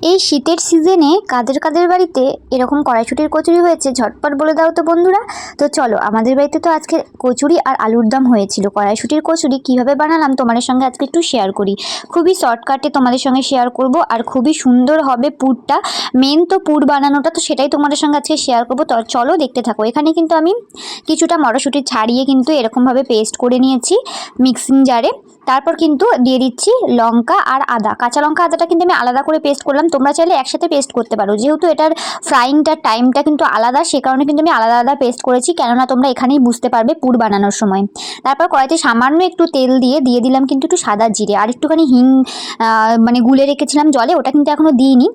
এই শীতের সিজনে কাদের কাদের বাড়িতে এরকম কড়াইশুঁটির কচুরি হয়েছে ঝটপট বলে দাও তো বন্ধুরা। তো চলো, আমাদের বাড়িতে তো আজকে কচুরি আর আলুর দম হয়েছিল। কড়াইশুঁটির কচুরি কিভাবে বানালাম তোমাদের সঙ্গে আজকে একটু শেয়ার করি। খুবই শর্টকাটে তোমাদের সঙ্গে শেয়ার করব, আর খুবই সুন্দর হবে পুরটা। মেন তো পুর বানানোটা, তো সেটাই তোমাদের সঙ্গে আজকে শেয়ার করবো। তো চলো দেখতে থাকো। এখানে কিন্তু আমি কিছুটা মটরশুঁটি ছাড়িয়ে কিন্তু এরকমভাবে পেস্ট করে নিয়েছি মিক্সিং জারে। তারপর কিন্তু দিয়ে দিচ্ছি লঙ্কা আর আদা, কাঁচা লঙ্কা আদাটা কিন্তু আমি আলাদা করে পেস্ট করলাম। তোমরা চাইলে একসাথে পেস্ট করতে পারো, যেহেতু এটার ফ্রাইংটার টাইমটা কিন্তু আলাদা, সে কারণে কিন্তু আমি আলাদা আলাদা পেস্ট করেছি, কেননা তোমরা এখানেই বুঝতে পারবে পুর বানানোর সময়। তারপর কড়াইতে সামান্য একটু তেল দিয়ে দিলাম কিন্তু একটু সাদা জিরে আর একটুখানি হিং, মানে গুলে রেখেছিলাম জলে, ওটা কিন্তু এখনও দিইনি।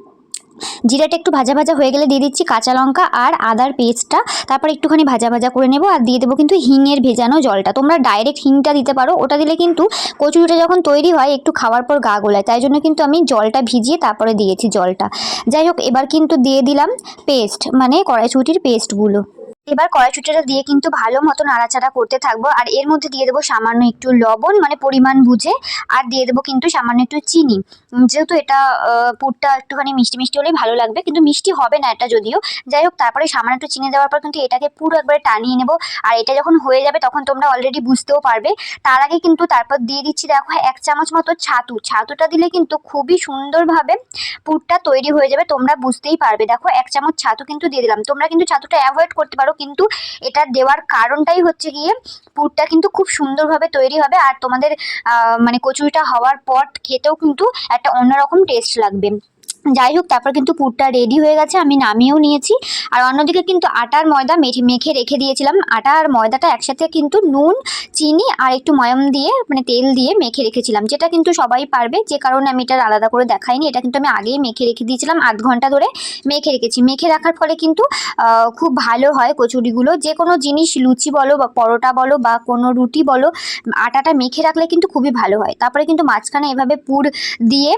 জিরাটা একটু ভাজা ভাজা হয়ে গেলে দিয়ে দিচ্ছি কাঁচা লঙ্কা আর আদার পেস্টটা। তারপর একটুখানি ভাজা ভাজা করে নেব আর দিয়ে দেবো কিন্তু হিঙের ভেজানো জলটা। তোমরা ডাইরেক্ট হিংটা দিতে পারো, ওটা দিলে কিন্তু কচুরিটা যখন তৈরি হয় একটু খাওয়ার পর গা গোলায়, তাই জন্য কিন্তু আমি জলটা ভিজিয়ে তারপরে দিয়েছি জলটা। যাই হোক, এবার কিন্তু দিয়ে দিলাম পেস্ট, মানে কড়াইশুঁটির পেস্টগুলো। এবার কড়াইশুঁটিটা দিয়ে কিন্তু ভালো মতো নাড়াচাড়া করতে থাকবো, আর এর মধ্যে দিয়ে দেবো সামান্য একটু লবণ, মানে পরিমাণ বুঝে, আর দিয়ে দেবো কিন্তু সামান্য একটু চিনি। যেহেতু এটা পুরটা একটুখানি মিষ্টি মিষ্টি হলেই ভালো লাগবে, কিন্তু মিষ্টি হবে না এটা যদিও। যাই হোক, তারপরে সামান্য একটু চিনি দেওয়ার পর কিন্তু এটাকে পুরো একবারে টানিয়ে নেবো। আর এটা যখন হয়ে যাবে তখন তোমরা অলরেডি বুঝতেও পারবে। তার আগে কিন্তু তারপর দিয়ে দিচ্ছি দেখো 1 চামচ মতো ছাতুটা দিলে কিন্তু খুবই সুন্দরভাবে পুরটা তৈরি হয়ে যাবে, তোমরা বুঝতেই পারবে। দেখো 1 চামচ ছাতু কিন্তু দিয়ে দিলাম। তোমরা কিন্তু ছাতুটা অ্যাভয়েড করতে পারো, কিন্তু এটা দেওয়ার কারণটাই হচ্ছে গিয়ে পুরটা কিন্তু খুব সুন্দরভাবে তৈরি হবে, আর তোমাদের মানে কচুরিটা হওয়ার পর খেতেও কিন্তু একটা অন্যরকম টেস্ট লাগবে। যাই হোক, তারপর কিন্তু পুরটা রেডি হয়ে গেছে, আমি নামিয়েও নিয়েছি। আর অন্যদিকে কিন্তু আটার ময়দা মেখে রেখে দিয়েছিলাম। আটা আর ময়দাটা একসাথে কিন্তু নুন, চিনি আর একটু ময়ম দিয়ে, মানে তেল দিয়ে মেখে রেখেছিলাম, যেটা কিন্তু সবাই পারবে, যে কারণে আমি এটা আলাদা করে দেখাইনি। এটা কিন্তু আমি আগেই মেখে রেখে দিয়েছিলাম, আধ ঘন্টা ধরে মেখে রেখেছি। মেখে রাখার ফলে কিন্তু খুব ভালো হয় কচুরিগুলো। যে কোনো জিনিস, লুচি বলো বা পরোটা বলো বা কোনো রুটি বলো, আটাটা মেখে রাখলে কিন্তু খুবই ভালো হয়। তারপরে কিন্তু মাঝখানে এভাবে পুর দিয়ে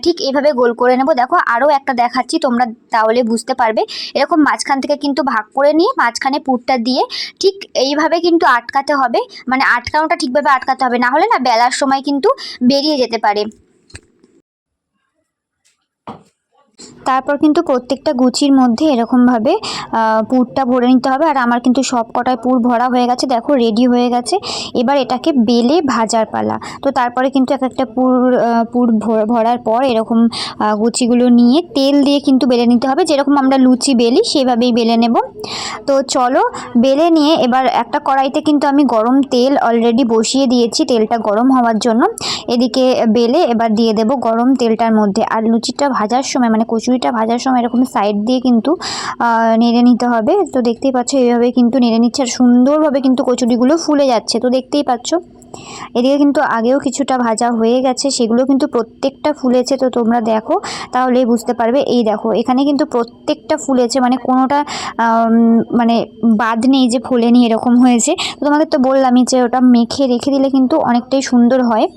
ঠিক এইভাবে গোল করে নেব। দেখো আরও একটা দেখাচ্ছি, তোমরা তাহলে বুঝতে পারবে। এরকম মাঝখান থেকে কিন্তু ভাগ করে নিয়ে মাঝখানে পুরটা দিয়ে ঠিক এইভাবে কিন্তু আটকাতে হবে, মানে আটকানোটা ঠিকভাবে আটকাতে হবে, না হলে না বেলার সময় কিন্তু বেরিয়ে যেতে পারে। তারপর কিন্তু প্রত্যেকটা গুচির মধ্যে এরকমভাবে পুরটা ভরে নিতে হবে। আর আমার কিন্তু সব কটায় পুর ভরা হয়ে গেছে, দেখো রেডি হয়ে গেছে। এবার এটাকে বেলে ভাজার পালা। তো তারপরে কিন্তু এক একটা পুর ভরার পর এরকম গুচিগুলো নিয়ে তেল দিয়ে কিন্তু বেলে নিতে হবে, যেরকম আমরা লুচি বেলি সেভাবেই বেলে নেব। তো চলো, বেলে নিয়ে এবার একটা কড়াইতে কিন্তু আমি গরম তেল অলরেডি বসিয়ে দিয়েছি, তেলটা গরম হওয়ার জন্য। এদিকে বেলে এবার দিয়ে দেব গরম তেলটার মধ্যে। আর লুচিটা ভাজার সময়, মানে কচুরিটা ভাজার সময় এরকম সাইড দিয়ে কিন্তু নেড়ে নিতে হবে। তো দেখতেই পাচ্ছ এইভাবে কিন্তু নেড়ে নিচ্ছে, আর সুন্দরভাবে কিন্তু কচুরিগুলো ফুলে যাচ্ছে, তো দেখতেই পাচ্ছ। এদিকে কিন্তু আগেও কিছুটা ভাজা হয়ে গেছে, সেগুলো কিন্তু প্রত্যেকটা ফুলেছে। তো তোমরা দেখো তাহলেই বুঝতে পারবে। এই দেখো এখানে কিন্তু প্রত্যেকটা ফুলেছে, মানে কোনোটা মানে বাদ নেই যে ফোলেনি, এরকম হয়েছে। তো তোমাদের তো বললামই যে ওটা মেখে রেখে দিলে কিন্তু অনেকটাই সুন্দর হয়,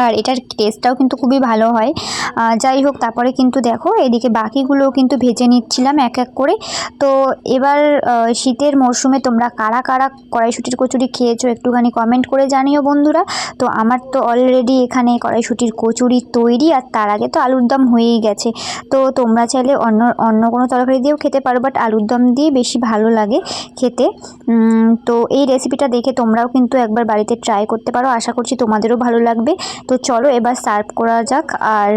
আর এটার টেস্টটাও কিন্তু খুবই ভালো হয়। যাই হোক, তারপরে কিন্তু দেখো এদিকে বাকিগুলোও কিন্তু ভেজে নিচ্ছিলাম এক এক করে। তো এবার শীতের মরশুমে তোমরা কারা কারা কড়াইশুঁটির কচুরি খেয়েছো একটুখানি কমেন্ট করে জানিও বন্ধুরা। তো আমার তো অলরেডি এখানে কড়াইশুঁটির কচুরি তৈরি, আর তার আগে তো আলুর দম হয়েই গেছে। তো তোমরা চাইলে অন্য কোনো তরকারি দিয়েও খেতে পারো, বাট আলুর দম দিয়ে বেশি ভালো লাগে খেতে। তো এই রেসিপিটা দেখে তোমরাও কিন্তু একবার বাড়িতে ট্রাই করতে পারো, আশা করছি তোমাদেরও ভালো লাগবে। তো চলো এবার সার্ভ করা যাক। আর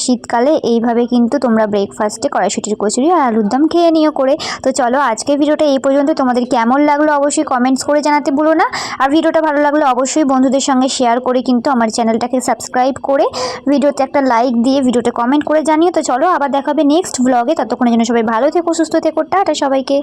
শীতকালে এইভাবে কিন্তু তোমরা ব্রেকফাস্টে কড়াইশুঁটির কচুরি আর আলুর দম খেয়ে নিও করে। তো চলো, আজকের ভিডিওটা এই পর্যন্ত। তোমাদের কেমন লাগলো অবশ্যই কমেন্টস করে জানাতে ভুলো না। আর ভিডিওটা ভালো লাগলে অবশ্যই বন্ধুদের সঙ্গে শেয়ার করে কিন্তু আমার চ্যানেলটাকে সাবস্ক্রাইব করে ভিডিওতে একটা লাইক দিয়ে ভিডিওতে কমেন্ট করে জানিও। তো চলো, আবার দেখা হবে নেক্সট ব্লগে। ততক্ষণের জন্য সবাই ভালো থেকো, সুস্থ থেকো, টাটা সবাইকে।